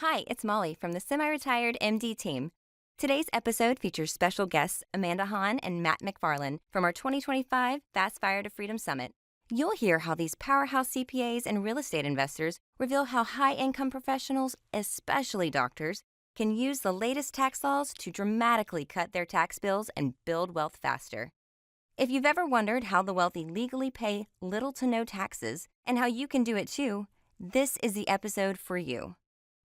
Hi, it's Molly from the semi-retired MD team. Today's episode features special guests Amanda Hann and Matt McFarland from our 2025 Fast Fire to Freedom Summit. You'll hear how these powerhouse CPAs and real estate investors reveal how high-income professionals, especially doctors, can use the latest tax laws to dramatically cut their tax bills and build wealth faster. If you've ever wondered how the wealthy legally pay little to no taxes and how you can do it too, this is the episode for you.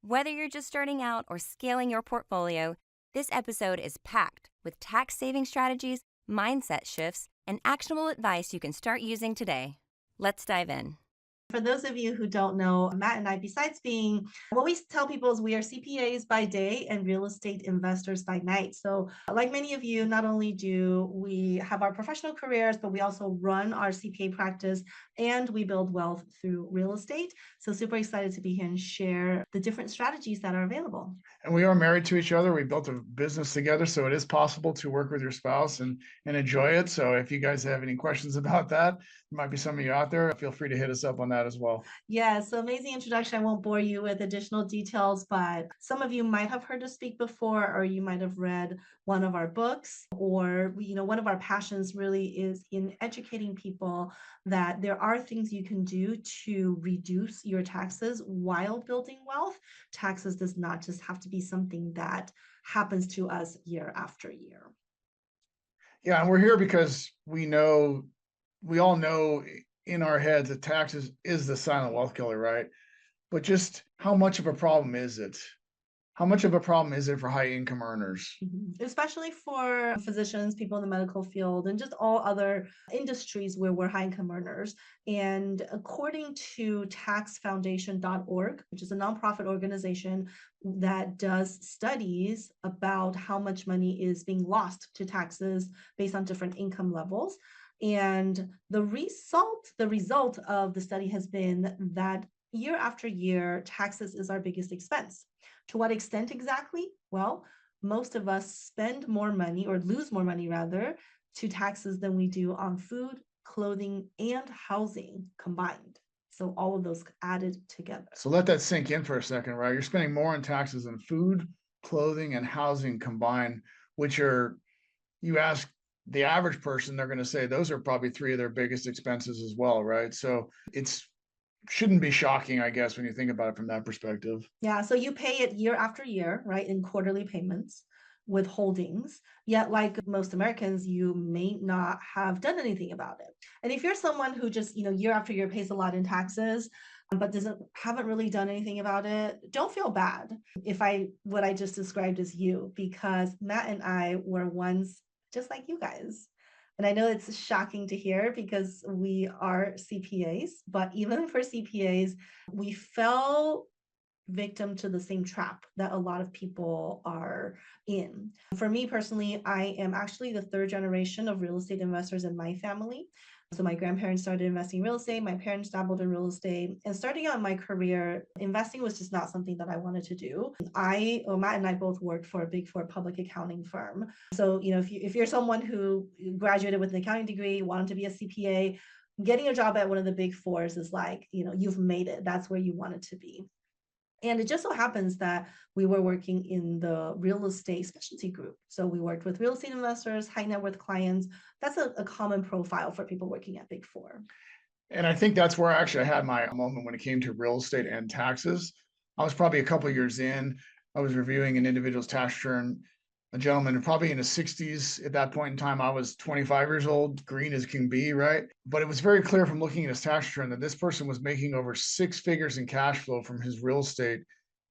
Whether you're just starting out or scaling your portfolio, this episode is packed with tax-saving strategies, mindset shifts, and actionable advice you can start using today. Let's dive in. For those of you who don't know, Matt and I, besides being, what we tell people is we are CPAs by day and real estate investors by night. So like many of you, not only do we have our professional careers, but we also run our CPA practice and we build wealth through real estate. So super excited to be here and share the different strategies that are available. And we are married to each other. We built a business together, so it is possible to work with your spouse and enjoy it. So if you guys have any questions about that, there might be some of you out there, feel free to hit us up on that as well. Yeah, so amazing introduction. I won't bore you with additional details, but some of you might have heard us speak before, or you might have read one of our books, or one of our passions really is in educating people that there are things you can do to reduce your taxes while building wealth. Taxes does not just have to be something that happens to us year after year. Yeah, and we're here because we all know in our heads that taxes is the silent wealth killer, right? But just how much of a problem is it? How much of a problem is it for high income earners? Especially for physicians, people in the medical field, and just all other industries where we're high income earners. And according to taxfoundation.org, which is a nonprofit organization that does studies about how much money is being lost to taxes based on different income levels. And the result of the study has been that year after year, taxes is our biggest expense. To what extent exactly? Well, most of us spend more money, or lose more money rather, to taxes than we do on food, clothing, and housing combined. So all of those added together. So let that sink in for a second, right? You're spending more on taxes than food, clothing, and housing combined, which you ask the average person, they're going to say those are probably three of their biggest expenses as well, right? So shouldn't be shocking, I guess, when you think about it from that perspective. Yeah, so you pay it year after year, right, in quarterly payments with holdings. Yet, like most Americans, you may not have done anything about it. And if you're someone who just, year after year pays a lot in taxes, but haven't really done anything about it, don't feel bad if what I just described is you, because Matt and I were once just like you guys. And I know it's shocking to hear because we are CPAs, but even for CPAs, we fell victim to the same trap that a lot of people are in. For me personally, I am actually the third generation of real estate investors in my family. So my grandparents started investing in real estate, my parents dabbled in real estate, and starting out my career, investing was just not something that I wanted to do. Matt and I both worked for a Big Four public accounting firm. So, if you're someone who graduated with an accounting degree, wanted to be a CPA, getting a job at one of the Big Fours is like, you've made it. That's where you wanted to be. And it just so happens that we were working in the real estate specialty group. So we worked with real estate investors, high net worth clients. That's a common profile for people working at Big Four. And I think that's where actually I had my moment when it came to real estate and taxes. I was probably a couple of years in. I was reviewing an individual's tax return, a gentleman probably in his 60s at that point in time. I was 25 years old, green as can be, right? But it was very clear from looking at his tax return that this person was making over six figures in cash flow from his real estate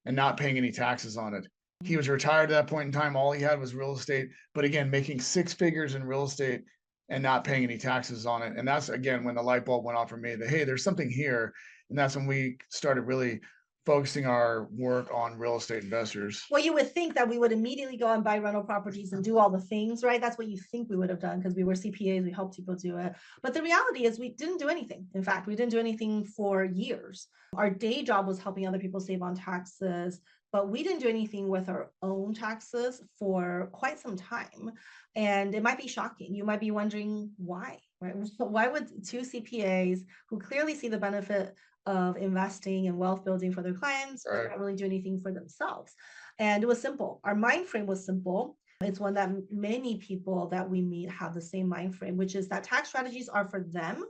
and not paying any taxes on it. He was retired at that point in time. All he had was real estate, but again, making six figures in real estate and not paying any taxes on it. And that's, again, when the light bulb went off for me that, hey, there's something here. And that's when we started really focusing our work on real estate investors. Well, you would think that we would immediately go and buy rental properties and do all the things, right? That's what you think we would have done because we were CPAs, we helped people do it. But the reality is we didn't do anything. In fact, we didn't do anything for years. Our day job was helping other people save on taxes, but we didn't do anything with our own taxes for quite some time. And it might be shocking. You might be wondering why, right? Why would two CPAs who clearly see the benefit of investing and wealth building for their clients, but Right. not really do anything for themselves. And it was simple. Our mind frame was simple. It's one that many people that we meet have the same mind frame, which is that tax strategies are for them,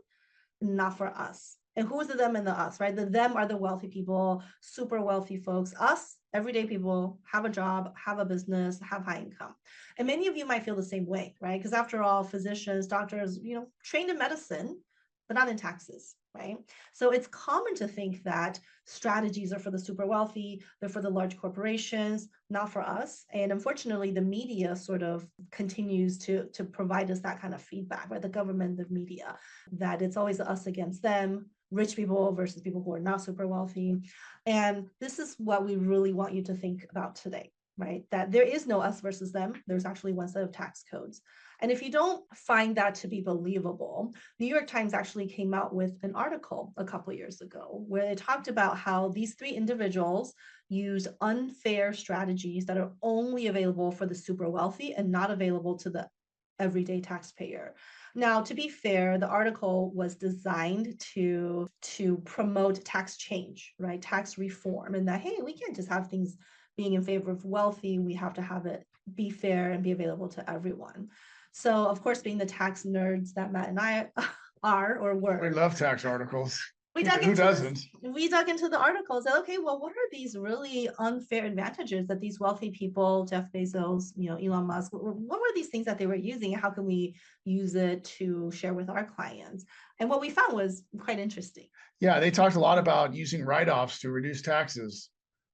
not for us. And who is the them and the us, right? The them are the wealthy people, super wealthy folks. Us, everyday people, have a job, have a business, have high income. And many of you might feel the same way, right? Because after all, physicians, doctors, trained in medicine, but not in taxes, right? So it's common to think that strategies are for the super wealthy, they're for the large corporations, not for us. And unfortunately, the media sort of continues to provide us that kind of feedback, right? The government, the media, that it's always us against them, rich people versus people who are not super wealthy. And this is what we really want you to think about today, right? That there is no us versus them. There's actually one set of tax codes. And if you don't find that to be believable, New York Times actually came out with an article a couple of years ago where they talked about how these three individuals use unfair strategies that are only available for the super wealthy and not available to the everyday taxpayer. Now, to be fair, the article was designed to promote tax change, right? Tax reform, and that, hey, we can't just have things being in favor of wealthy. We have to have it be fair and be available to everyone. So, of course, being the tax nerds that Matt and I are or We were, love tax articles. we Who dug who into doesn't? we dug into the article and said, okay, well, what are these really unfair advantages that these wealthy people, Jeff Bezos, Elon Musk, what were these things that they were using? How can we use it to share with our clients? And what we found was quite interesting. Yeah, they talked a lot about using write-offs to reduce taxes.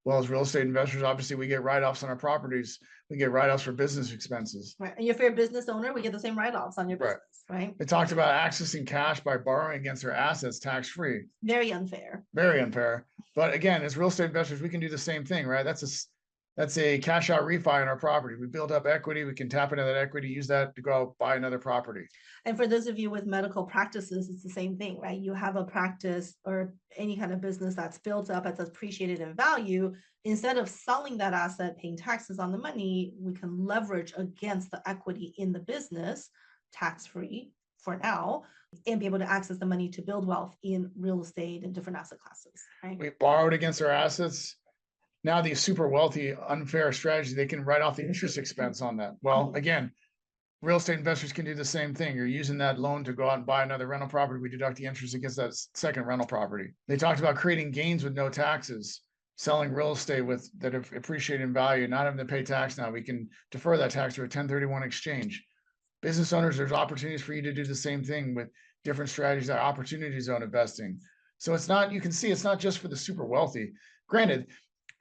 Well, as real estate investors, obviously we get write-offs on our properties. We get write-offs for business expenses. Right. And if you're a business owner, we get the same write-offs on your Right. business, right? They talked about accessing cash by borrowing against their assets tax-free. Very unfair. Very unfair. But again, as real estate investors, we can do the same thing, right? That's a cash out refi on our property. We build up equity. We can tap into that equity, use that to go out, buy another property. And for those of you with medical practices, it's the same thing, right? You have a practice or any kind of business that's built up, that's appreciated in value. Instead of selling that asset, paying taxes on the money, we can leverage against the equity in the business, tax-free for now, and be able to access the money to build wealth in real estate and different asset classes, right? We borrowed against our assets. Now these super wealthy, unfair strategies, they can write off the interest expense on that. Well, again, real estate investors can do the same thing. You're using that loan to go out and buy another rental property. We deduct the interest against that second rental property. They talked about creating gains with no taxes, selling real estate with that have appreciated in value, not having to pay tax now. We can defer that tax through a 1031 exchange. Business owners, there's opportunities for you to do the same thing with different strategies, like opportunity zone investing. So it's not, you can see it's not just for the super wealthy. Granted,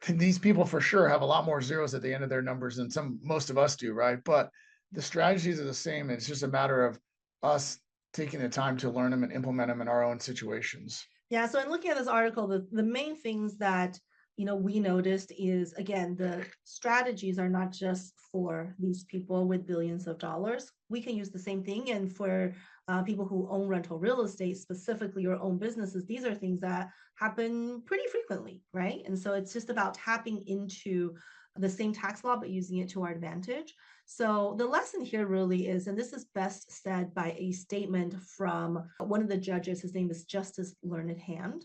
these people for sure have a lot more zeros at the end of their numbers than most of us do, right? But the strategies are the same. It's just a matter of us taking the time to learn them and implement them in our own situations. Yeah. So in looking at this article, the main things that we noticed is, again, the strategies are not just for these people with billions of dollars. We can use the same thing. And for people who own rental real estate, specifically, or own businesses, these are things that happen pretty frequently, right? And so it's just about tapping into the same tax law, but using it to our advantage. So the lesson here really is, and this is best said by a statement from one of the judges, his name is Justice Learned Hand.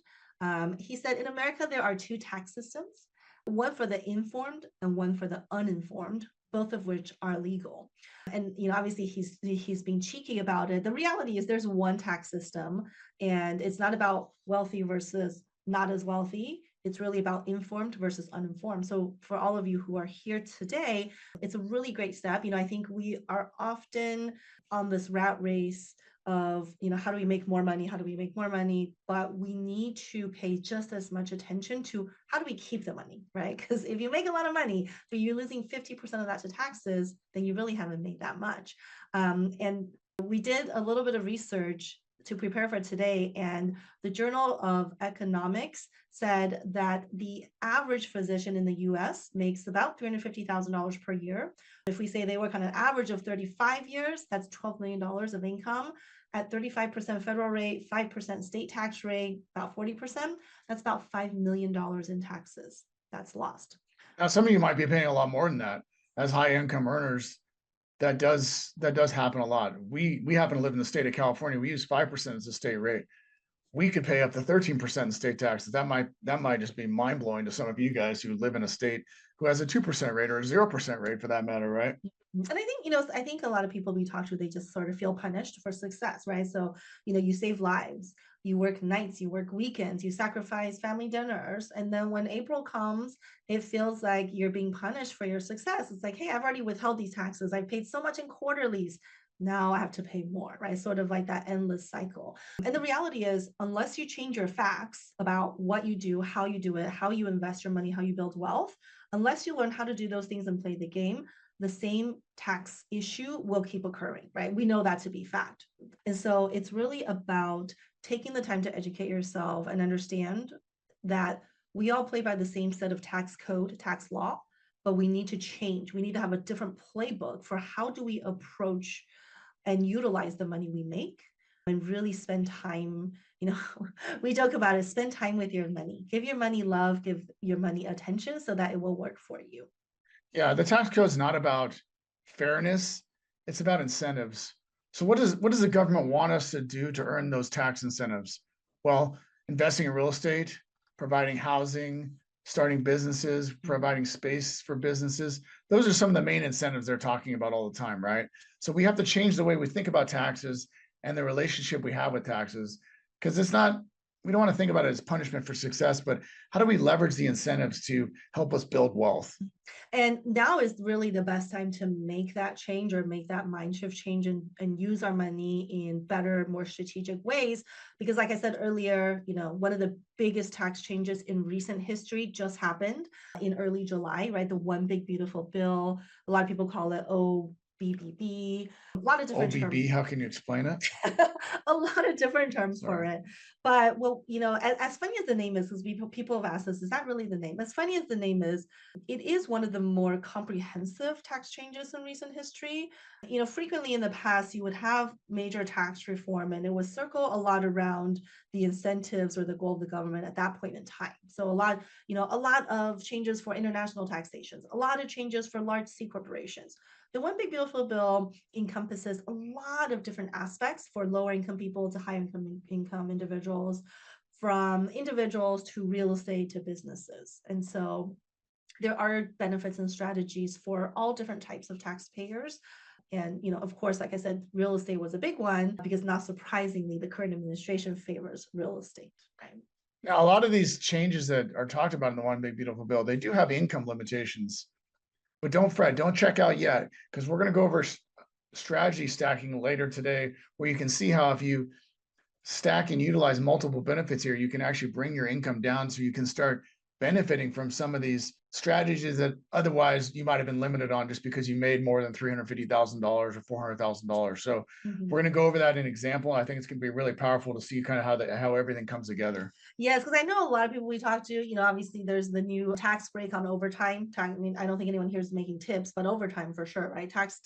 He said, in America, there are two tax systems, one for the informed and one for the uninformed, both of which are legal. And obviously he's being cheeky about it. The reality is there's one tax system, and it's not about wealthy versus not as wealthy. It's really about informed versus uninformed. So for all of you who are here today, it's a really great step. I think we are often on this rat race of, how do we make more money? How do we make more money? But we need to pay just as much attention to how do we keep the money, right? Because if you make a lot of money, but you're losing 50% of that to taxes, then you really haven't made that much. And we did a little bit of research to prepare for today, and the Journal of Economics said that the average physician in the US makes about $350,000 per year. If we say they work on an average of 35 years, that's $12 million of income. At 35% federal rate, 5% state tax rate, about 40%, that's about $5 million in taxes that's lost. Now, some of you might be paying a lot more than that as high income earners. That does happen a lot. We happen to live in the state of California. We use 5% as a state rate. we could pay up to 13% in state taxes. That might just be mind blowing to some of you guys who live in a state who has a 2% rate or a 0% rate for that matter, right? And I think, I think a lot of people we talk to, they just sort of feel punished for success, right? So, you save lives, you work nights, you work weekends, you sacrifice family dinners. And then when April comes, it feels like you're being punished for your success. It's like, hey, I've already withheld these taxes. I've paid so much in quarterlies. Now I have to pay more, right? Sort of like that endless cycle. And the reality is, unless you change your facts about what you do, how you do it, how you invest your money, how you build wealth, unless you learn how to do those things and play the game, the same tax issue will keep occurring, right? We know that to be fact. And so it's really about taking the time to educate yourself and understand that we all play by the same set of tax code, tax law, but we need to change. We need to have a different playbook for how do we approach and utilize the money we make and really spend time. We joke about it, spend time with your money. Give your money love, give your money attention so that it will work for you. Yeah, the tax code is not about fairness, it's about incentives. So what does the government want us to do to earn those tax incentives? Well, investing in real estate, providing housing, starting businesses, providing space for businesses. Those are some of the main incentives they're talking about all the time, right? So we have to change the way we think about taxes and the relationship we have with taxes, because we don't want to think about it as punishment for success, but how do we leverage the incentives to help us build wealth? And now is really the best time to make that change or make that mind shift change and use our money in better, more strategic ways. Because like I said earlier, one of the biggest tax changes in recent history just happened in early July, right? The One Big Beautiful Bill. A lot of people call it OBBB. A lot of different OBB, terms. how can you explain it? A lot of different terms for it. But well, as funny as the name is, because people have asked us, is that really the name? As funny as the name is, it is one of the more comprehensive tax changes in recent history. Frequently in the past, you would have major tax reform and it would circle a lot around the incentives or the goal of the government at that point in time. So a lot of changes for international taxations, a lot of changes for large C corporations. The One Big Beautiful Bill encompasses a lot of different aspects for lower income people to high income individuals, from individuals to real estate to businesses. And so there are benefits and strategies for all different types of taxpayers. And, of course, like I said, real estate was a big one because not surprisingly, the current administration favors real estate, right? Now, a lot of these changes that are talked about in the One Big Beautiful Bill, they do have income limitations. But don't fret, don't check out yet, because we're going to go over strategy stacking later today, where you can see how if you stack and utilize multiple benefits here, you can actually bring your income down so you can start benefiting from some of these strategies that otherwise you might have been limited on just because you made more than $350,000 or $400,000. So we're going to go over that in example. I think it's going to be really powerful to see kind of how everything comes together. Yes, because I know a lot of people we talk to, obviously there's the new tax break on overtime. I mean, I don't think anyone here is making tips, but overtime for sure, right? Tax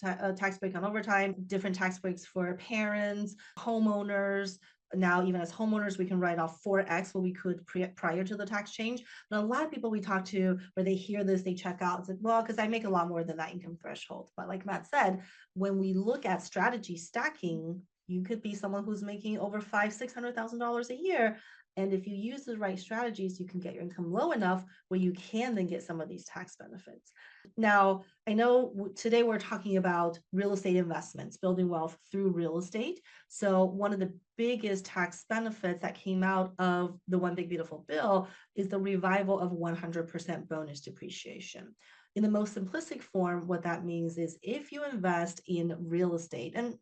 break on overtime, different tax breaks for parents, homeowners. Now, even as homeowners, we can write off 4x what we could prior to the tax change. But a lot of people we talk to, where they hear this, they check out. It's like, well, because I make a lot more than that income threshold. But like Matt said, when we look at strategy stacking, you could be someone who's making over $500,000-$600,000 a year. And if you use the right strategies, you can get your income low enough where you can then get some of these tax benefits. Now, I know today we're talking about real estate investments, building wealth through real estate. So one of the biggest tax benefits that came out of the One Big Beautiful Bill is the revival of 100% bonus depreciation. In the most simplistic form, what that means is if you invest in real estate and,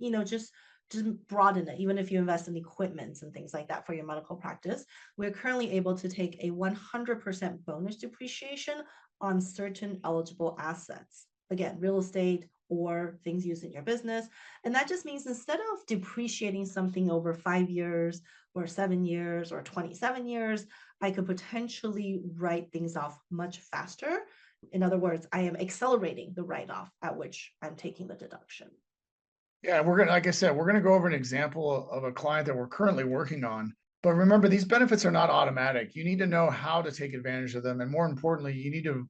just broaden it, even if you invest in equipment and things like that for your medical practice, we're currently able to take a 100% bonus depreciation on certain eligible assets. Again, real estate or things used in your business. And that just means instead of depreciating something over 5 years or 7 years or 27 years, I could potentially write things off much faster. In other words, I am accelerating the write-off at which I'm taking the deduction. Yeah, like I said, we're gonna go over an example of a client that we're currently working on. But remember, these benefits are not automatic. You need to know how to take advantage of them. And more importantly, you need to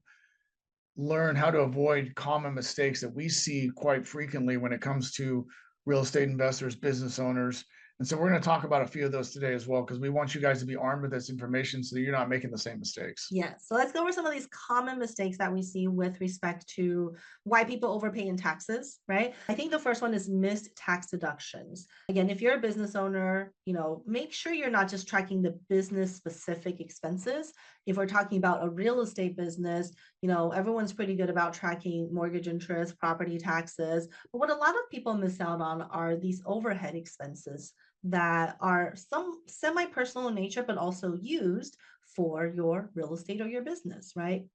learn how to avoid common mistakes that we see quite frequently when it comes to real estate investors, business owners. And so we're going to talk about a few of those today as well, because we want you guys to be armed with this information so that you're not making the same mistakes. Yeah, so let's go over some of these common mistakes that we see with respect to why people overpay in taxes, right? I think the first one is missed tax deductions. Again, if you're a business owner, make sure you're not just tracking the business specific expenses. If we're talking about a real estate business, everyone's pretty good about tracking mortgage interest, property taxes. But what a lot of people miss out on are these overhead expenses that are some semi-personal in nature, but also used for your real estate or your business, right?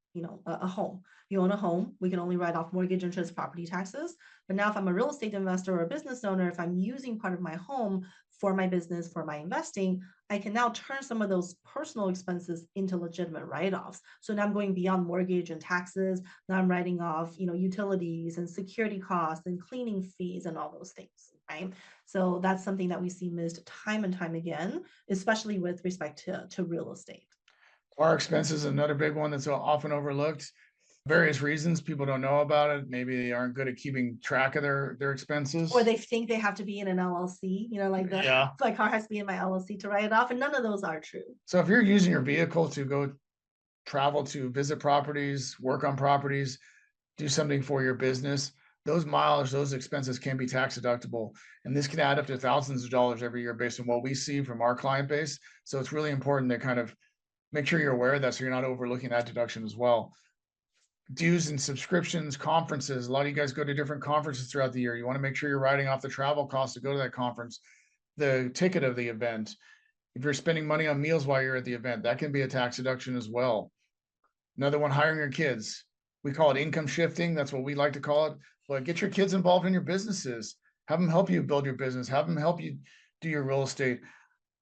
A home. You own a home, we can only write off mortgage, interest, property taxes. But now if I'm a real estate investor or a business owner, if I'm using part of my home for my business, for my investing, I can now turn some of those personal expenses into legitimate write-offs. So now I'm going beyond mortgage and taxes. Now I'm writing off, utilities and security costs and cleaning fees and all those things, right? So that's something that we see missed time and time again, especially with respect to real estate. Car expenses, another big one that's often overlooked. Various reasons people don't know about it. Maybe they aren't good at keeping track of their expenses. Or they think they have to be in an LLC, my car has to be in my LLC to write it off, and none of those are true. So if you're using your vehicle to go travel to visit properties, work on properties, do something for your business, those mileage, those expenses can be tax deductible. And this can add up to thousands of dollars every year based on what we see from our client base. So it's really important to kind of make sure you're aware of that so you're not overlooking that deduction as well. Dues and subscriptions, conferences. A lot of you guys go to different conferences throughout the year. You want to make sure you're writing off the travel costs to go to that conference, the ticket of the event. If you're spending money on meals while you're at the event, that can be a tax deduction as well. Another one, hiring your kids. We call it income shifting. That's what we like to call it. But get your kids involved in your businesses. Have them help you build your business. Have them help you do your real estate.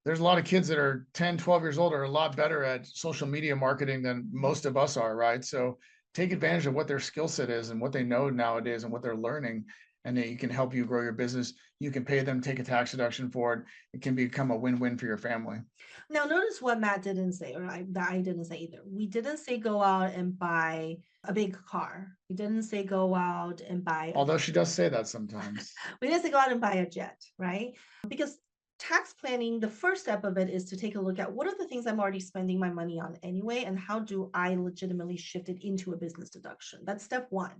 There's a lot of kids that are 10, 12 years old are a lot better at social media marketing than most of us are, right? So take advantage of what their skill set is and what they know nowadays and what they're learning, and that you can help you grow your business. You can pay them, take a tax deduction for it. It can become a win-win for your family. Now, notice what Matt didn't say, or that I didn't say either. We didn't say go out and buy a big car. We didn't say go out and buy. Although she does say that sometimes. We didn't say go out and buy a jet, right? Because tax planning, the first step of it is to take a look at what are the things I'm already spending my money on anyway, and how do I legitimately shift it into a business deduction? That's step one.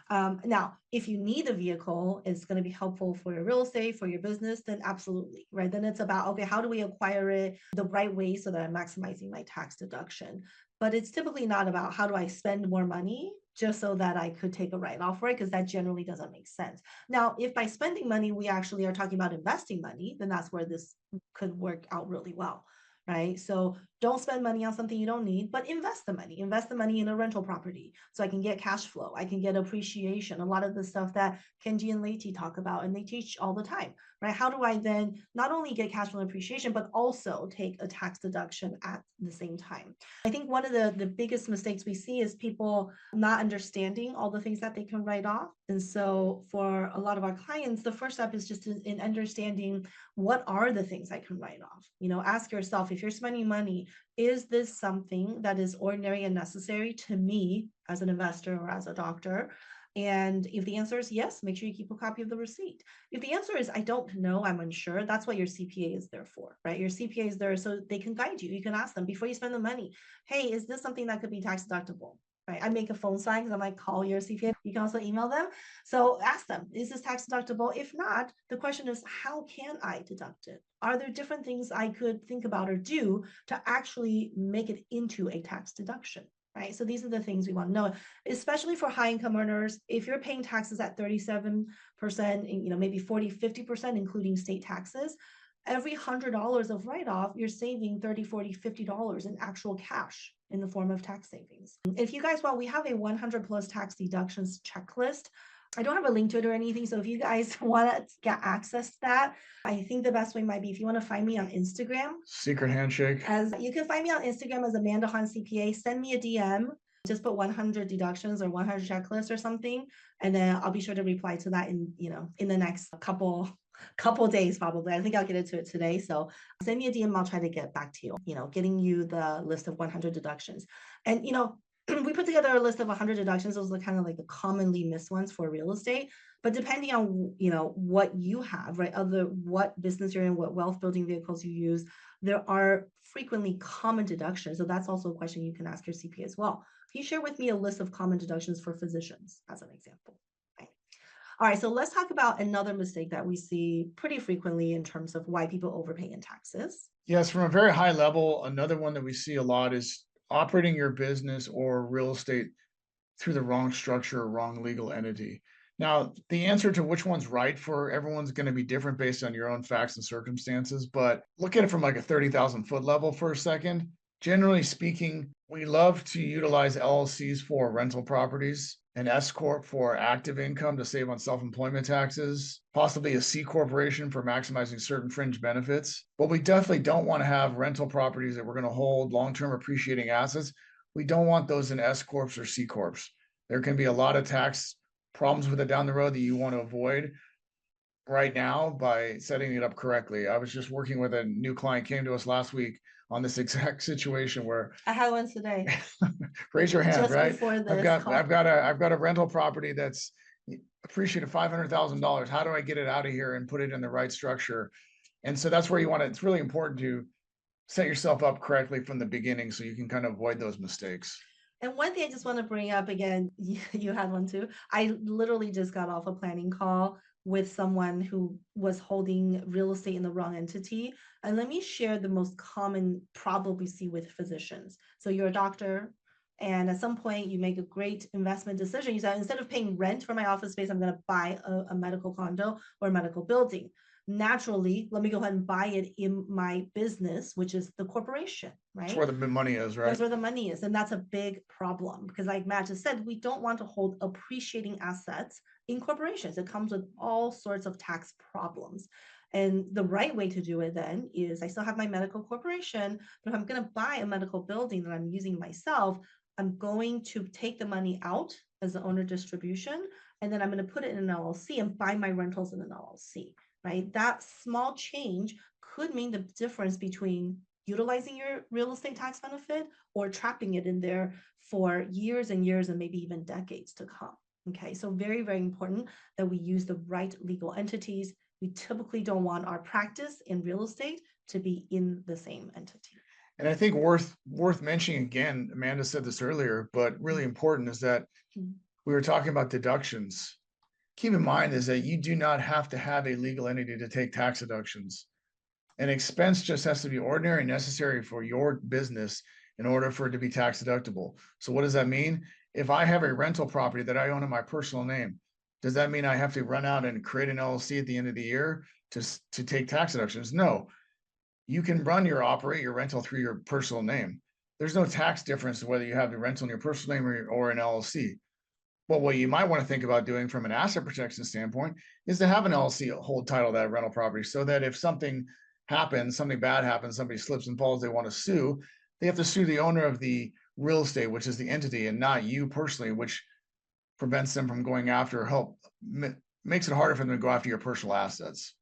Now, if you need a vehicle, it's going to be helpful for your real estate, for your business, then absolutely, right? Then it's about, okay, how do we acquire it the right way so that I'm maximizing my tax deduction? But it's typically not about how do I spend more money just so that I could take a write-off for it, because that generally doesn't make sense. Now, if by spending money, we actually are talking about investing money, then that's where this could work out really well, right? So don't spend money on something you don't need, but invest the money. Invest the money in a rental property so I can get cash flow. I can get appreciation. A lot of the stuff that Kenji and Leiti talk about and they teach all the time, right? How do I then not only get cash flow and appreciation, but also take a tax deduction at the same time? I think one of the biggest mistakes we see is people not understanding all the things that they can write off. And so for a lot of our clients, the first step is just in understanding what are the things I can write off. Ask yourself, if you're spending money, is this something that is ordinary and necessary to me as an investor or as a doctor? And if the answer is yes, make sure you keep a copy of the receipt. If the answer is I don't know, I'm unsure, that's what your CPA is there for, right? Your CPA is there so they can guide you. You can ask them before you spend the money, hey, is this something that could be tax deductible? Right? I make a phone sign because I might call your CPA. You can also email them. So ask them, is this tax deductible? If not, the question is, how can I deduct it? Are there different things I could think about or do to actually make it into a tax deduction? Right. So these are the things we want to know, especially for high income earners. If you're paying taxes at 37%, maybe 40, 50%, including state taxes, every $100 of write-off, you're saving $30, $40, $50 in actual cash in the form of tax savings. If you guys want, we have a 100 plus tax deductions checklist. I don't have a link to it or anything. So if you guys want to get access to that, I think the best way might be if you want to find me on Instagram. Secret handshake. As you can find me on Instagram as Amanda Hann CPA, send me a DM. Just put 100 deductions or 100 checklists or something, and then I'll be sure to reply to that in the next couple days probably. I think I'll get into it today. So send me a DM. I'll try to get back to you. Getting you the list of 100 deductions, and we put together a list of 100 deductions. Those are kind of like the commonly missed ones for real estate. But depending on, what you have, right, what business you're in, what wealth building vehicles you use, there are frequently common deductions. So that's also a question you can ask your CPA as well. Can you share with me a list of common deductions for physicians as an example? Right. All right, so let's talk about another mistake that we see pretty frequently in terms of why people overpay in taxes. Yes, from a very high level, another one that we see a lot is operating your business or real estate through the wrong structure or wrong legal entity. Now, the answer to which one's right for everyone's going to be different based on your own facts and circumstances, but look at it from like a 30,000 foot level for a second. Generally speaking, we love to utilize LLCs for rental properties, an S corp for active income to save on self-employment taxes, possibly a C corporation for maximizing certain fringe benefits. But we definitely don't want to have rental properties that we're going to hold long-term appreciating assets. We don't want those in S corps or C corps. There can be a lot of tax problems with it down the road that you want to avoid right now by setting it up correctly. I was just working with a new client, came to us last week on this exact situation where I had one today. raise your hand, Just right? before this I've got a rental property that's appreciated $500,000. How do I get it out of here and put it in the right structure? And so that's where you want to, it's really important to set yourself up correctly from the beginning so you can kind of avoid those mistakes. And one thing I just want to bring up again, you had one too. I literally just got off a planning call with someone who was holding real estate in the wrong entity. And let me share the most common problem we see with physicians. So you're a doctor, and at some point you make a great investment decision. You said, instead of paying rent for my office space, I'm going to buy a medical condo or a medical building. Naturally, let me go ahead and buy it in my business, which is the corporation, right? That's where the money is, right? That's where the money is. And that's a big problem because, like Matt just said, we don't want to hold appreciating assets in corporations. It comes with all sorts of tax problems. And the right way to do it then is, I still have my medical corporation, but if I'm going to buy a medical building that I'm using myself, I'm going to take the money out as the owner distribution, and then I'm going to put it in an LLC and buy my rentals in an LLC, right? That small change could mean the difference between utilizing your real estate tax benefit or trapping it in there for years and years and maybe even decades to come. Okay, so very, very important that we use the right legal entities. We typically don't want our practice in real estate to be in the same entity. And I think worth mentioning again, Amanda said this earlier, but really important is that we were talking about deductions. Keep in mind is that you do not have to have a legal entity to take tax deductions. An expense just has to be ordinary and necessary for your business in order for it to be tax deductible. So what does that mean? If I have a rental property that I own in my personal name, does that mean I have to run out and create an LLC at the end of the year to take tax deductions? No. You can operate your rental through your personal name. There's no tax difference whether you have the rental in your personal name or an LLC. But what you might want to think about doing from an asset protection standpoint is to have an LLC hold title to that rental property so that if something happens, something bad happens, somebody slips and falls, they want to sue, they have to sue the owner of the real estate, which is the entity, and not you personally, which prevents them from going after help, makes it harder for them to go after your personal assets.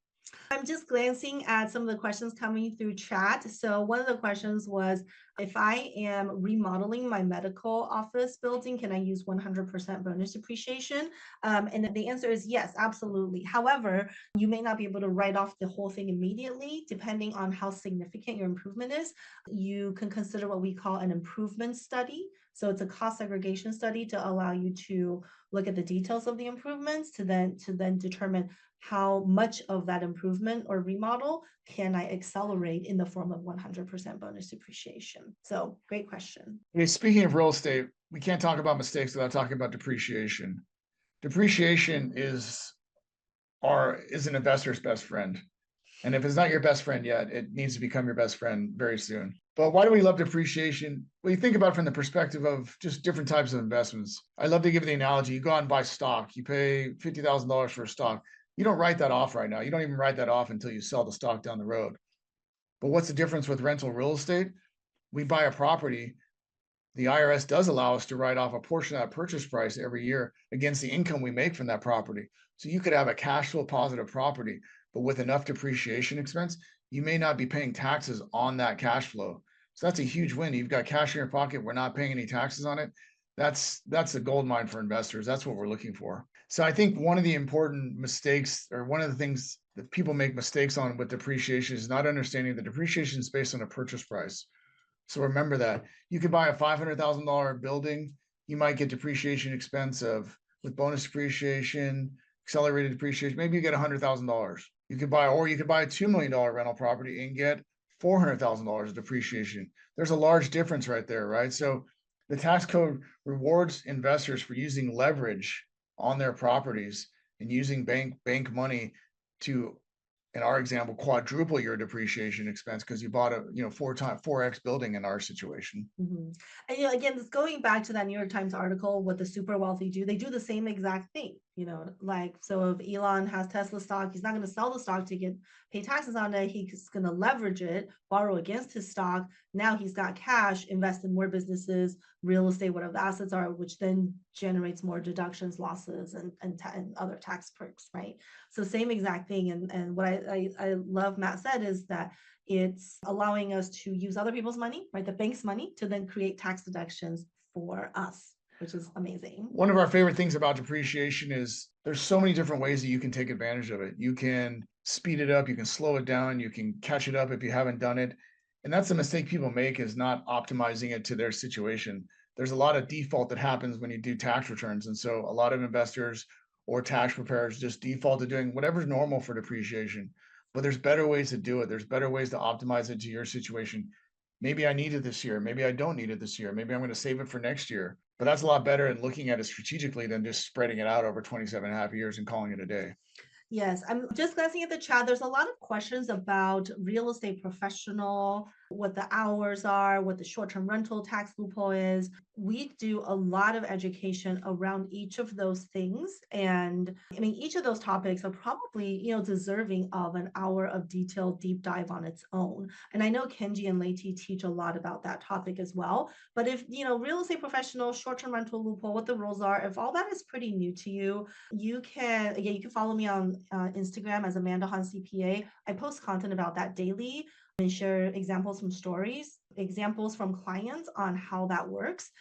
I'm just glancing at some of the questions coming through chat. So one of the questions was, if I am remodeling my medical office building, can I use 100% bonus depreciation? And the answer is yes, absolutely. However, you may not be able to write off the whole thing immediately, depending on how significant your improvement is. You can consider what we call an improvement study. So it's a cost segregation study to allow you to look at the details of the improvements to then determine how much of that improvement or remodel can I accelerate in the form of 100% bonus depreciation. So great question. Okay, speaking of real estate, we can't talk about mistakes without talking about depreciation. Depreciation is an investor's best friend. And if it's not your best friend yet, it needs to become your best friend very soon. But why do we love depreciation? Well, you think about it from the perspective of just different types of investments. I love to give the analogy. You go out and buy stock. You pay $50,000 for a stock. You don't write that off right now. You don't even write that off until you sell the stock down the road. But what's the difference with rental real estate? We buy a property. The IRS does allow us to write off a portion of that purchase price every year against the income we make from that property. So you could have a cash flow positive property, but with enough depreciation expense, you may not be paying taxes on that cash flow. So that's a huge win. You've got cash in your pocket. We're not paying any taxes on it. That's a gold mine for investors. That's what we're looking for. So I think one of the important mistakes, or one of the things that people make mistakes on with depreciation, is not understanding that depreciation is based on a purchase price. So remember that you could buy a $500,000 building, you might get depreciation expense of, with bonus depreciation, accelerated depreciation, maybe you get $100,000. You could buy, or you could buy a $2 million rental property and get $400,000 of depreciation. There's a large difference right there, right? So the tax code rewards investors for using leverage on their properties and using bank money to, in our example, quadruple your depreciation expense because you bought a 4x building in our situation. And again, this going back to that New York Times article, what the super wealthy do, they do the same exact thing. Like, so if Elon has Tesla stock, he's not going to sell the stock to pay taxes on it. He's going to leverage it, borrow against his stock. Now he's got cash, invest in more businesses, real estate, whatever the assets are, which then generates more deductions, losses, and other tax perks, right? So same exact thing. And what I love Matt said is that it's allowing us to use other people's money, right? The bank's money, to then create tax deductions for us, which is amazing. One of our favorite things about depreciation is there's so many different ways that you can take advantage of it. You can speed it up, you can slow it down, you can catch it up if you haven't done it. And that's the mistake people make, is not optimizing it to their situation. There's a lot of default that happens when you do tax returns. And so a lot of investors or tax preparers just default to doing whatever's normal for depreciation. But there's better ways to do it. There's better ways to optimize it to your situation. Maybe I need it this year. Maybe I don't need it this year. Maybe I'm going to save it for next year. But that's a lot better in looking at it strategically than just spreading it out over 27 and a half years and calling it a day. Yes, I'm just glancing at the chat. There's a lot of questions about real estate professional, what the hours are, what the short-term rental tax loophole is. We do a lot of education around each of those things. And I mean, each of those topics are probably, deserving of an hour of detailed deep dive on its own. And I know Kenji and Leite teach a lot about that topic as well. But if, real estate professional, short-term rental loophole, what the rules are, if all that is pretty new to you, you can follow me on Instagram as Amanda Hann CPA. I post content about that daily and share examples from stories, examples from clients on how that works.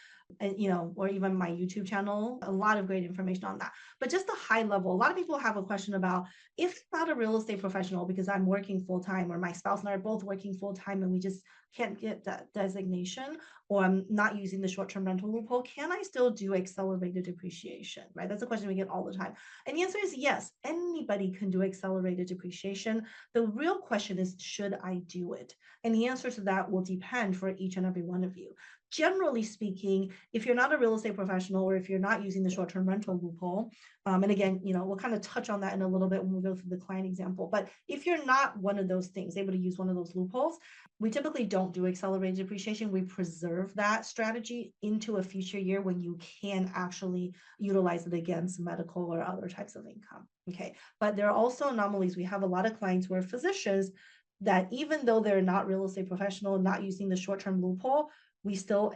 And, or even my YouTube channel, a lot of great information on that. But just a high level, a lot of people have a question about, if I'm not a real estate professional because I'm working full time, or my spouse and I are both working full time and we just can't get that designation, or I'm not using the short-term rental loophole, can I still do accelerated depreciation, right? That's a question we get all the time. And the answer is yes, anybody can do accelerated depreciation. The real question is, should I do it? And the answer to that will depend for each and every one of you. Generally speaking, if you're not a real estate professional, or if you're not using the short-term rental loophole, and again, we'll kind of touch on that in a little bit when we go through the client example, but if you're not one of those things, able to use one of those loopholes, we typically don't do accelerated depreciation. We preserve that strategy into a future year when you can actually utilize it against medical or other types of income. Okay, but there are also anomalies. We have a lot of clients who are physicians that, even though they're not real estate professional, not using the short-term loophole, we still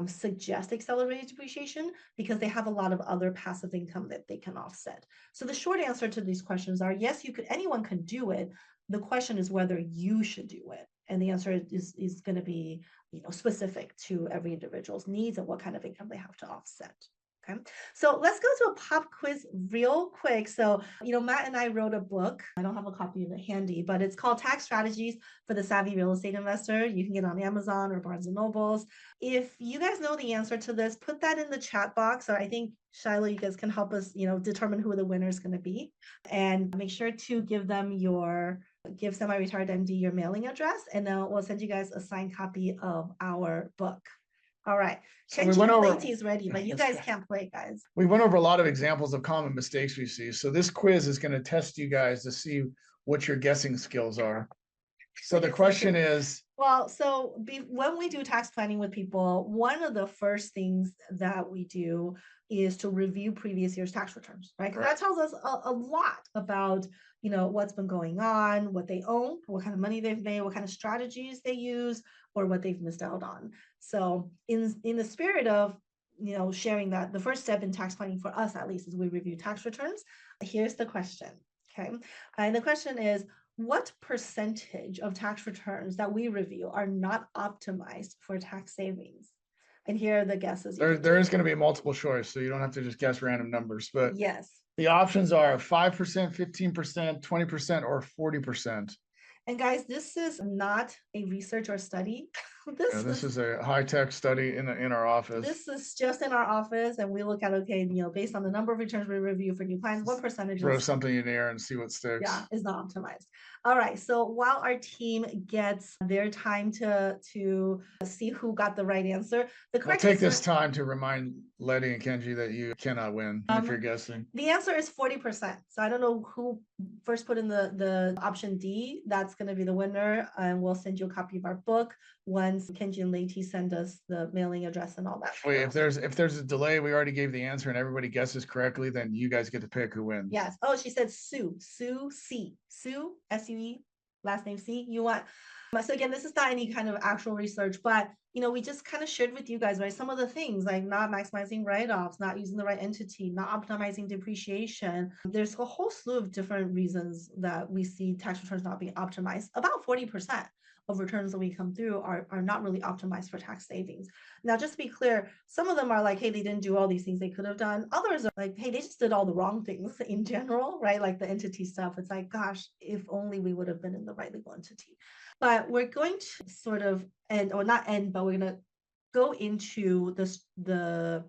suggest accelerated depreciation because they have a lot of other passive income that they can offset. So the short answer to these questions are, yes, anyone can do it. The question is whether you should do it. And the answer is going to be, specific to every individual's needs and what kind of income they have to offset. Okay, so let's go to a pop quiz real quick. So, Matt and I wrote a book. I don't have a copy of it handy, but it's called Tax Strategies for the Savvy Real Estate Investor. You can get it on Amazon or Barnes and Nobles. If you guys know the answer to this, put that in the chat box, or I think Shiloh, you guys can help us, determine who the winner is going to be, and make sure to give Semi-Retired MD your mailing address, and then we'll send you guys a signed copy of our book. All right. So we went over. Leite is ready, but you guys can't play, guys. We went over a lot of examples of common mistakes we see. So this quiz is going to test you guys to see what your guessing skills are. So the question is, well, so when we do tax planning with people, one of the first things that we do is to review previous year's tax returns, right? Because that tells us a lot about, what's been going on, what they own, what kind of money they've made, what kind of strategies they use, or what they've missed out on. So in the spirit of, sharing that, the first step in tax planning for us, at least, is we review tax returns. Here's the question, okay? And the question is, what percentage of tax returns that we review are not optimized for tax savings? And here are the guesses. There is going to be a multiple choice, so you don't have to just guess random numbers. But yes, The options are 5%, 15%, 20%, or 40%. And guys, this is not a research or study. This is a high-tech study in our office. This is just in our office, and we look at, okay, based on the number of returns we review for new clients, what percentage throw something in the air and see what sticks. Yeah, is not optimized. All right. So while our team gets their time to see who got the right answer, the correct take this time to remind Letty and Kenji that you cannot win if you're guessing. The answer is 40%. So I don't know who first put in the option D. That's going to be the winner, and we'll send you a copy of our book once Kenji and Letty send us the mailing address and all that. Wait, if there's a delay, we already gave the answer and everybody guesses correctly, then you guys get to pick who wins. Yes. Oh, she said Sue C. Sue S-U-E, last name C. You want. So again, this is not any kind of actual research, but we just kind of shared with you guys, right? Some of the things like not maximizing write-offs, not using the right entity, not optimizing depreciation. There's a whole slew of different reasons that we see tax returns not being optimized. About 40% of returns that we come through are not really optimized for tax savings. Now, just to be clear, some of them are like, hey, they didn't do all these things they could have done. Others are like, hey, they just did all the wrong things in general, right? Like the entity stuff. It's like, gosh, if only we would have been in the right legal entity. But we're going to sort of end, or not end, but we're going to go into the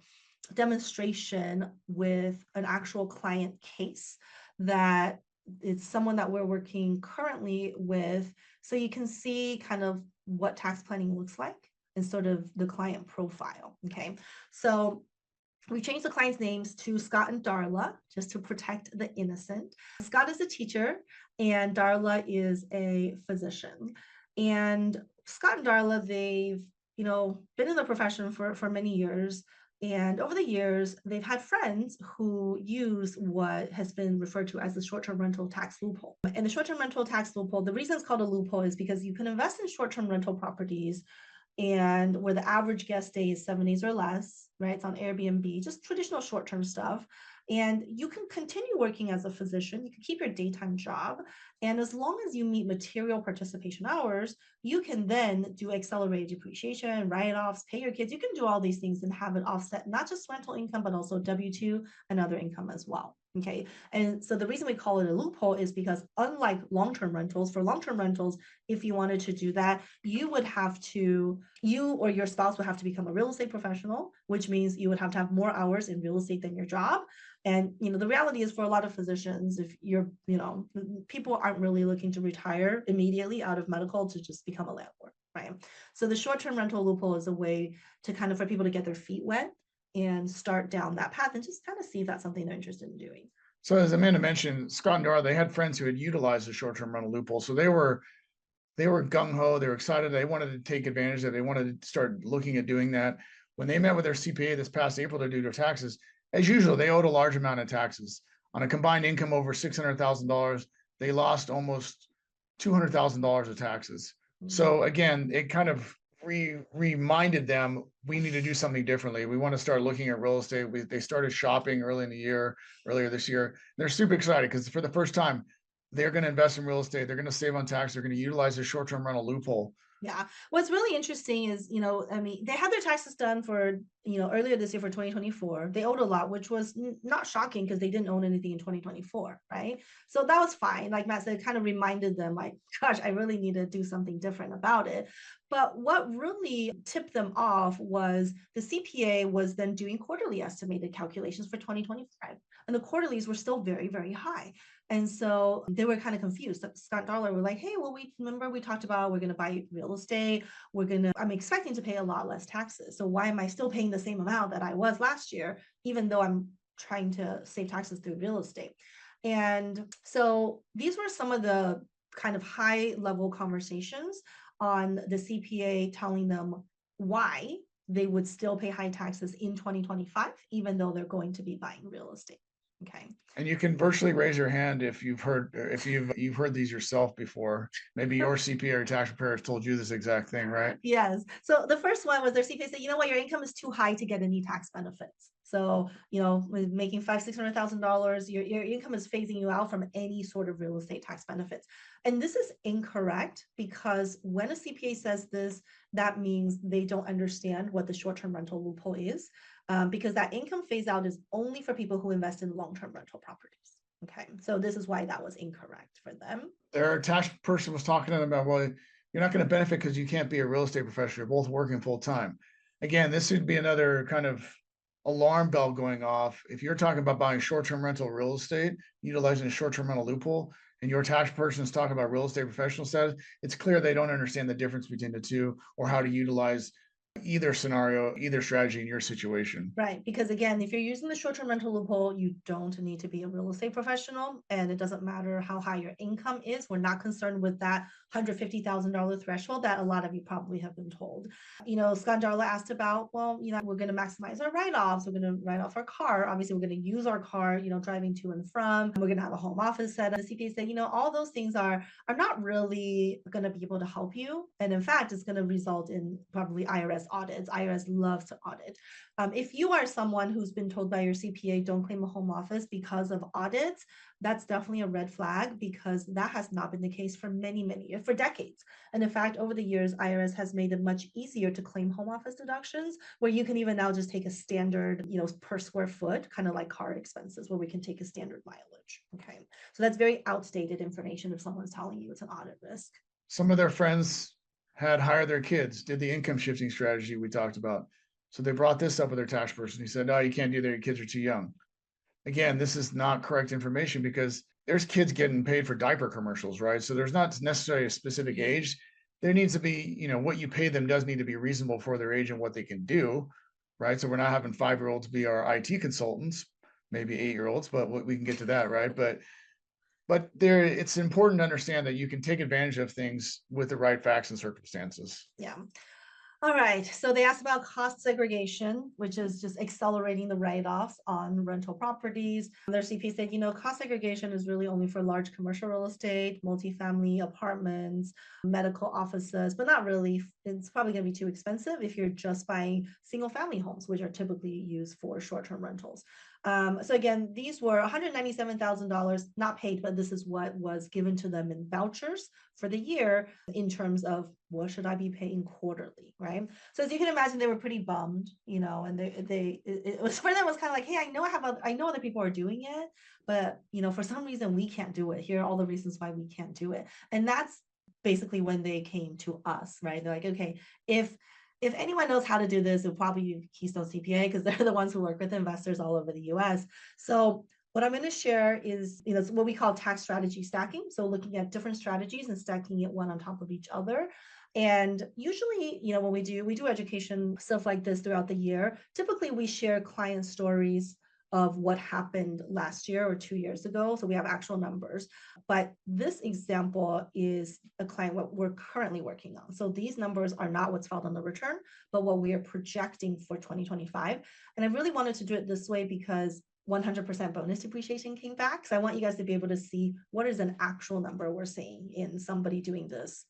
demonstration with an actual client case that it's someone that we're working currently with. So you can see kind of what tax planning looks like and sort of the client profile. Okay. So we changed the client's names to Scott and Darla just to protect the innocent. Scott is a teacher and Darla is a physician. And Scott and Darla, they've, been in the profession for many years. And over the years, they've had friends who use what has been referred to as the short-term rental tax loophole. And the short-term rental tax loophole, the reason it's called a loophole is because you can invest in short-term rental properties and where the average guest stay is 7 days or less, right? It's on Airbnb, just traditional short-term stuff. And you can continue working as a physician. You can keep your daytime job. And as long as you meet material participation hours, you can then do accelerated depreciation, write-offs, pay your kids. You can do all these things and have it offset, not just rental income, but also W-2 and other income as well. Okay. And so the reason we call it a loophole is because unlike long-term rentals, for long-term rentals, if you wanted to do that, you or your spouse would have to become a real estate professional, which means you would have to have more hours in real estate than your job. And, the reality is for a lot of physicians, if you're, people aren't really looking to retire immediately out of medical to just become a landlord, right? So the short-term rental loophole is a way to kind of for people to get their feet wet and start down that path and just kind of see if that's something they're interested in doing. So as Amanda mentioned, Scott and Dara, they had friends who had utilized the short-term rental loophole. So they were gung-ho, they were excited, they wanted to take advantage of it, they wanted to start looking at doing that. When they met with their CPA this past April to do their taxes, as usual, they owed a large amount of taxes. On a combined income over $600,000, they lost almost $200,000 of taxes. Mm-hmm. So again, it kind of reminded them, we need to do something differently. We want to start looking at real estate. They started shopping earlier this year. They're super excited because for the first time, they're going to invest in real estate. They're going to save on tax. They're going to utilize the short-term rental loophole. Yeah. What's really interesting is, they had their taxes done for, earlier this year for 2024. They owed a lot, which was not shocking because they didn't own anything in 2024, right? So that was fine. Like Matt said, it kind of reminded them like, gosh, I really need to do something different about it. But what really tipped them off was the CPA was then doing quarterly estimated calculations for 2025. And the quarterlies were still very, very high. And so they were kind of confused. Scott and Darla were like, hey, well, we talked about we're going to buy real estate. I'm expecting to pay a lot less taxes. So why am I still paying the same amount that I was last year, even though I'm trying to save taxes through real estate? And so these were some of the kind of high level conversations on the CPA telling them why they would still pay high taxes in 2025, even though they're going to be buying real estate. Okay. And you can virtually raise your hand if you've heard these yourself before. Maybe your CPA or tax preparer has told you this exact thing, right? Yes. So the first one was their CPA said, you know what, your income is too high to get any tax benefits. So, with making $600,000, your income is phasing you out from any sort of real estate tax benefits. And this is incorrect, because when a CPA says this, that means they don't understand what the short-term rental loophole is, because that income phase out is only for people who invest in long-term rental properties. Okay, so this is why that was incorrect for them. Their tax person was talking to them about, well, you're not going to benefit because you can't be a real estate professional. You're both working full time. Again, this would be another kind of alarm bell going off. If you're talking about buying short-term rental real estate, utilizing a short-term rental loophole, and your tax person is talking about real estate professional status, it's clear they don't understand the difference between the two or how to utilize either scenario, either strategy in your situation. Right, because again, if you're using the short-term rental loophole, you don't need to be a real estate professional, and it doesn't matter how high your income is. We're not concerned with that $150,000 threshold that a lot of you probably have been told. Scott Darla asked about, well, we're going to maximize our write-offs. We're going to write off our car. Obviously, we're going to use our car, driving to and from. We're going to have a home office set up. The CPA said, all those things are not really going to be able to help you. And in fact, it's going to result in probably IRS audits. IRS loves to audit. If you are someone who's been told by your CPA, don't claim a home office because of audits, that's definitely a red flag, because that has not been the case for many, many years, for decades. And in fact, over the years, IRS has made it much easier to claim home office deductions, where you can even now just take a standard, per square foot, kind of like car expenses, where we can take a standard mileage. Okay. So that's very outdated information if someone's telling you it's an audit risk. Some of their friends had hired their kids, did the income shifting strategy we talked about. So they brought this up with their tax person. He said, no, you can't do that. Your kids are too young. Again, this is not correct information, because there's kids getting paid for diaper commercials, right? So there's not necessarily a specific age. There needs to be, what you pay them does need to be reasonable for their age and what they can do, right? So we're not having 5-year-olds be our IT consultants, maybe 8-year-olds, but we can get to that, right? But it's important to understand that you can take advantage of things with the right facts and circumstances. Yeah. All right, so they asked about cost segregation, which is just accelerating the write-offs on rental properties. Their CP said, cost segregation is really only for large commercial real estate, multifamily apartments, medical offices, but not really. It's probably going to be too expensive if you're just buying single family homes, which are typically used for short-term rentals. So again, these were $197,000 not paid, but this is what was given to them in vouchers for the year in terms of what should I be paying quarterly, right? So as you can imagine, they were pretty bummed, and it was for them, was kind of like, hey, I know other people are doing it, but for some reason we can't do it. Here are all the reasons why we can't do it. And that's basically when they came to us, right? They're like, okay, if anyone knows how to do this, it'll probably be Keystone CPA, because they're the ones who work with investors all over the US. So what I'm going to share is, what we call tax strategy stacking. So looking at different strategies and stacking it one on top of each other. And usually, when we do education stuff like this throughout the year, typically we share client stories of what happened last year or 2 years ago. So we have actual numbers. But this example is a client what we're currently working on. So these numbers are not what's filed on the return, but what we are projecting for 2025. And I really wanted to do it this way because 100% bonus depreciation came back. So I want you guys to be able to see what is an actual number we're seeing in somebody doing this,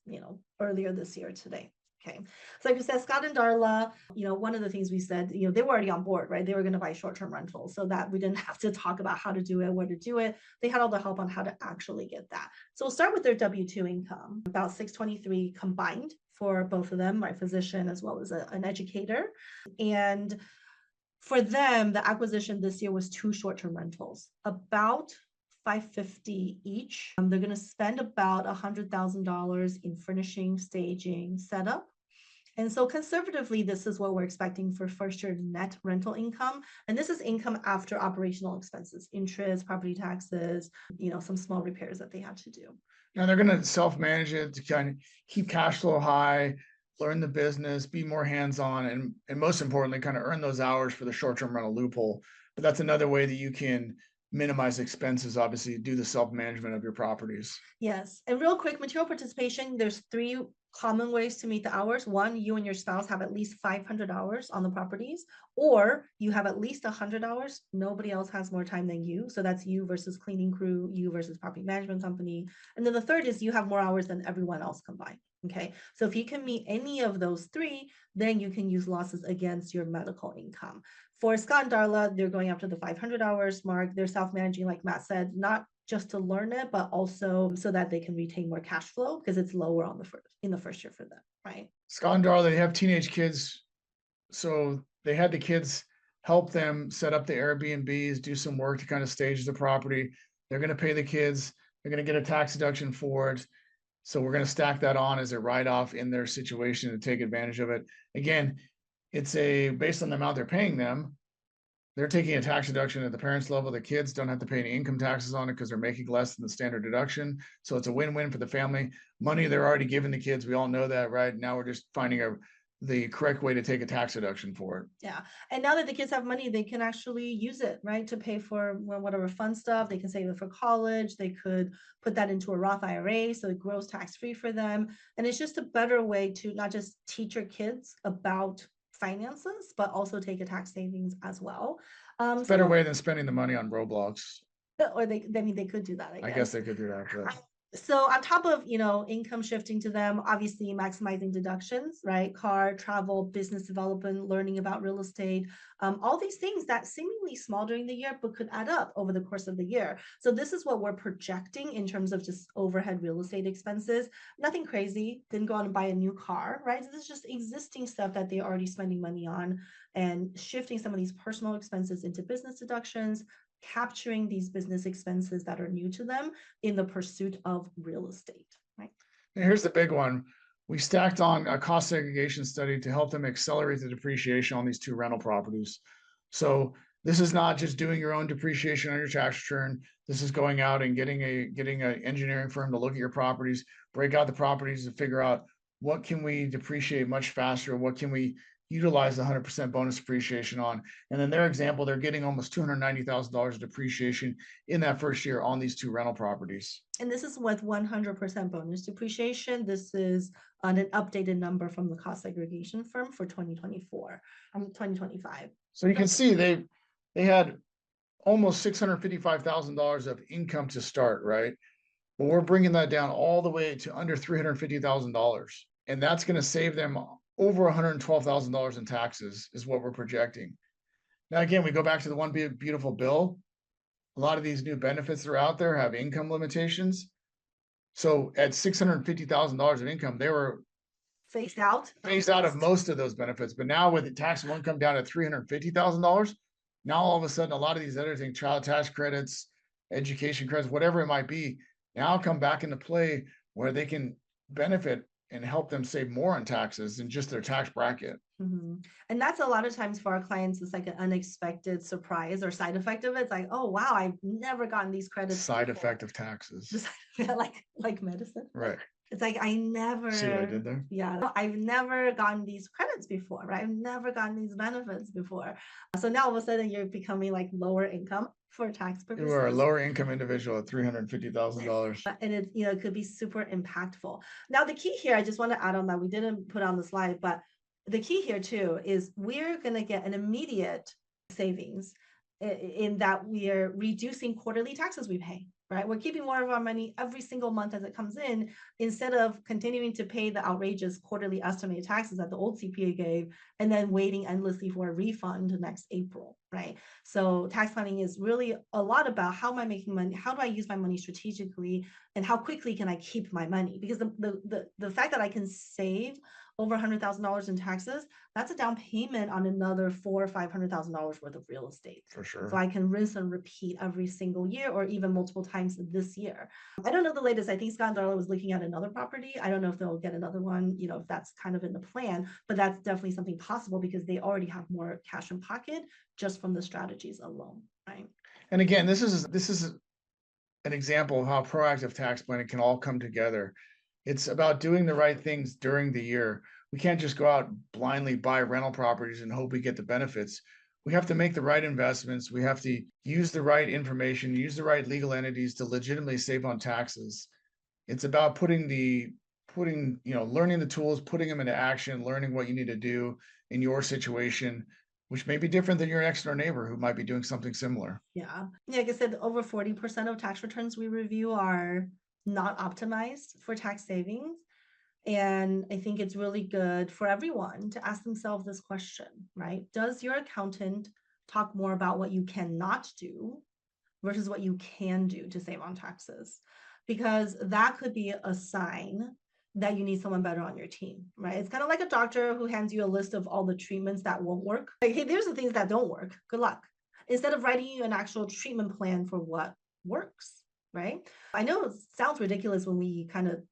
earlier this year today. Okay. So like we said, Scott and Darla, one of the things we said, they were already on board, right? They were going to buy short-term rentals, so that we didn't have to talk about how to do it, where to do it. They had all the help on how to actually get that. So we'll start with their W-2 income, about 623 combined for both of them, right? Physician as well as an educator. And for them, the acquisition this year was 2 short-term rentals, about $550 each. They're going to spend about $100,000 in furnishing, staging, setup. And so conservatively, this is what we're expecting for first year net rental income. And this is income after operational expenses, interest, property taxes, some small repairs that they had to do. Now they're going to self-manage it to kind of keep cash flow high, learn the business, be more hands-on, and most importantly, kind of earn those hours for the short-term rental loophole. But that's another way that you can minimize expenses, obviously, do the self-management of your properties. Yes. And real quick, material participation, there's 3 common ways to meet the hours. 1, you and your spouse have at least 500 hours on the properties, or you have at least 100 hours. Nobody else has more time than you. So that's you versus cleaning crew, you versus property management company. And then the third is you have more hours than everyone else combined. Okay, so if you can meet any of those three, then you can use losses against your medical income. For Scott and Darla, they're going after the 500 hours mark. They're self-managing, like Matt said, not just to learn it, but also so that they can retain more cash flow because it's lower on the first year for them, right? Scott and Darla, they have teenage kids, so they had the kids help them set up the Airbnbs, do some work to kind of stage the property. They're going to pay the kids. They're going to get a tax deduction for it. So we're going to stack that on as a write-off in their situation to take advantage of it. Again, it's based on the amount they're paying them. They're taking a tax deduction at the parents' level. The kids don't have to pay any income taxes on it because they're making less than the standard deduction. So it's a win-win for the family. Money they're already giving the kids. We all know that, right? Now we're just finding the correct way to take a tax deduction for it. Yeah. And now that the kids have money, they can actually use it, right? To pay for whatever fun stuff. They can save it for college. They could put that into a Roth IRA so it grows tax-free for them. And it's just a better way to not just teach your kids about finances, but also take a tax savings as well. It's a better way than spending the money on Roblox. Or they could do that, I guess they could do that. But so on top of, income shifting to them, obviously maximizing deductions, right? Car, travel, business development, learning about real estate, all these things that seemingly small during the year, but could add up over the course of the year. So this is what we're projecting in terms of just overhead real estate expenses. Nothing crazy. Didn't go out and buy a new car, right? This is just existing stuff that they're already spending money on and shifting some of these personal expenses into business deductions, capturing these business expenses that are new to them in the pursuit of real estate, right? And here's the big one. We stacked on a cost segregation study to help them accelerate the depreciation on these two rental properties. So this is not just doing your own depreciation on your tax return. This is going out and getting an engineering firm to look at your properties, break out the properties to figure out what can we depreciate much faster, what can we utilize the 100% bonus depreciation on. And in their example, they're getting almost $290,000 of depreciation in that first year on these two rental properties. And this is with 100% bonus depreciation. This is on an updated number from the cost segregation firm for 2024, 2025. So you can see they had almost $655,000 of income to start, right? But we're bringing that down all the way to under $350,000. And that's going to save them over $112,000 in taxes is what we're projecting. Now, again, we go back to the one big beautiful bill. A lot of these new benefits that are out there have income limitations. So at $650,000 of income, they were phased out of most of those benefits. But now with the taxable income down at $350,000, now all of a sudden, a lot of these other things, child tax credits, education credits, whatever it might be, now come back into play where they can benefit and help them save more on taxes than just their tax bracket. Mm-hmm. And that's a lot of times for our clients, it's like an unexpected surprise or side effect of it. It's like, oh, wow, I've never gotten these credits. Side effect of taxes. like medicine. Right. It's like, I never see what I did there? Yeah, I've never gotten these credits before, right? I've never gotten these benefits before. So now all of a sudden you're becoming like lower income for tax purposes. You are a lower income individual at $350,000. And it could be super impactful. Now, the key here, I just want to add on that we didn't put on the slide, but the key here too is we're going to get an immediate savings in that we are reducing quarterly taxes we pay, right? We're keeping more of our money every single month as it comes in, instead of continuing to pay the outrageous quarterly estimated taxes that the old CPA gave and then waiting endlessly for a refund next April, right? So tax planning is really a lot about how am I making money? How do I use my money strategically? And how quickly can I keep my money? Because the fact that I can save over $100,000 in taxes, that's a down payment on another $400,000 or $500,000 worth of real estate. For sure. So I can rinse and repeat every single year or even multiple times this year. I don't know the latest. I think Scott and Darla was looking at another property. I don't know if they'll get another one, if that's kind of in the plan, but that's definitely something possible because they already have more cash in pocket just from the strategies alone, right? And again, this is an example of how proactive tax planning can all come together. It's about doing the right things during the year. We can't just go out and blindly buy rental properties and hope we get the benefits. We have to make the right investments. We have to use the right information, use the right legal entities to legitimately save on taxes. It's about learning the tools, putting them into action, learning what you need to do in your situation, which may be different than your next door neighbor who might be doing something similar. Yeah. Like I said, over 40% of tax returns we review are not optimized for tax savings. And I think it's really good for everyone to ask themselves this question, right? Does your accountant talk more about what you cannot do versus what you can do to save on taxes? Because that could be a sign that you need someone better on your team, right? It's kind of like a doctor who hands you a list of all the treatments that won't work. Like, hey, there's the things that don't work. Good luck. Instead of writing you an actual treatment plan for what works, right? I know it sounds ridiculous when we kind of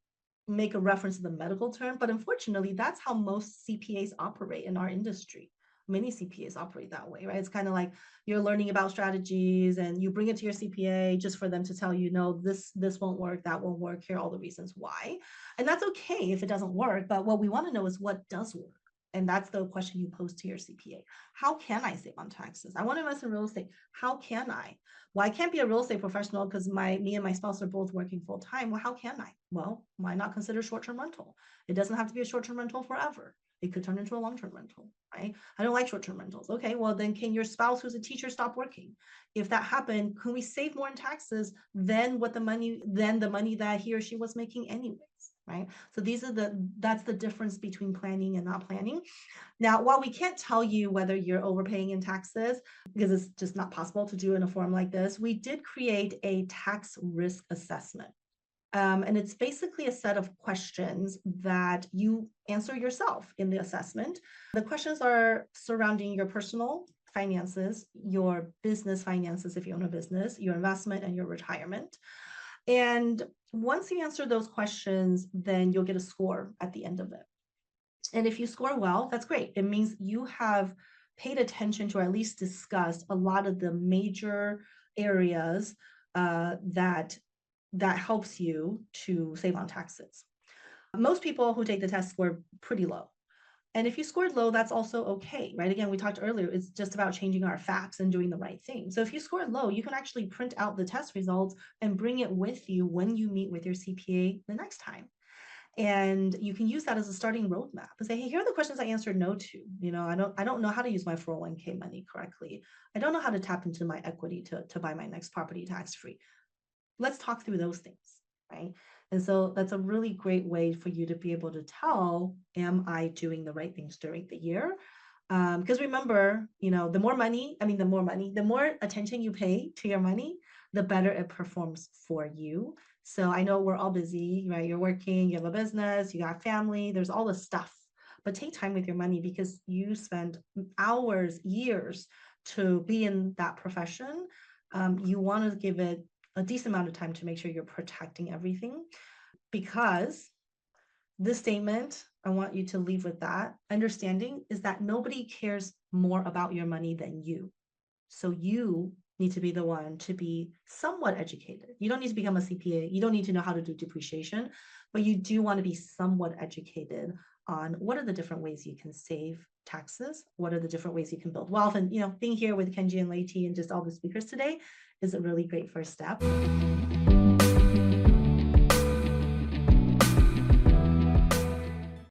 make a reference to the medical term, but unfortunately, that's how most CPAs operate in our industry. Many CPAs operate that way, right? It's kind of like you're learning about strategies and you bring it to your CPA just for them to tell you, no, this won't work, that won't work. Here are all the reasons why. And that's okay if it doesn't work. But what we want to know is what does work. And that's the question you pose to your CPA. How can I save on taxes? I want to invest in real estate. How can I? Well, I can't be a real estate professional because me and my spouse are both working full time. Well, how can I? Well, why not consider short-term rental? It doesn't have to be a short-term rental forever. It could turn into a long-term rental, right? I don't like short-term rentals. Okay, well then can your spouse who's a teacher stop working? If that happened, can we save more in taxes than the money that he or she was making anyways, right? So that's the difference between planning and not planning. Now, while we can't tell you whether you're overpaying in taxes, because it's just not possible to do in a form like this, we did create a tax risk assessment. And it's basically a set of questions that you answer yourself in the assessment. The questions are surrounding your personal finances, your business finances, if you own a business, your investment, and your retirement. And once you answer those questions, then you'll get a score at the end of it. And if you score well, that's great. It means you have paid attention to, or at least discussed, a lot of the major areas that helps you to save on taxes. Most people who take the test score pretty low. And if you scored low, that's also okay, right? Again, we talked earlier, it's just about changing our facts and doing the right thing. So if you scored low, you can actually print out the test results and bring it with you when you meet with your CPA the next time. And you can use that as a starting roadmap and say, hey, here are the questions I answered no to. I don't know how to use my 401k money correctly. I don't know how to tap into my equity to buy my next property tax free. Let's talk through those things, right? And so that's a really great way for you to be able to tell, am I doing the right things during the year? Because remember, the more attention you pay to your money, the better it performs for you. So I know we're all busy, right? You're working, you have a business, you got family, there's all this stuff. But take time with your money because you spend hours, years to be in that profession. You want to give it a decent amount of time to make sure you're protecting everything, because this statement, I want you to leave with that understanding, is that nobody cares more about your money than you. So you need to be the one to be somewhat educated. You don't need to become a CPA. You don't need to know how to do depreciation, but you do want to be somewhat educated on what are the different ways you can save taxes, what are the different ways you can build wealth. And being here with Kenji and Lei and just all the speakers today is a really great first step.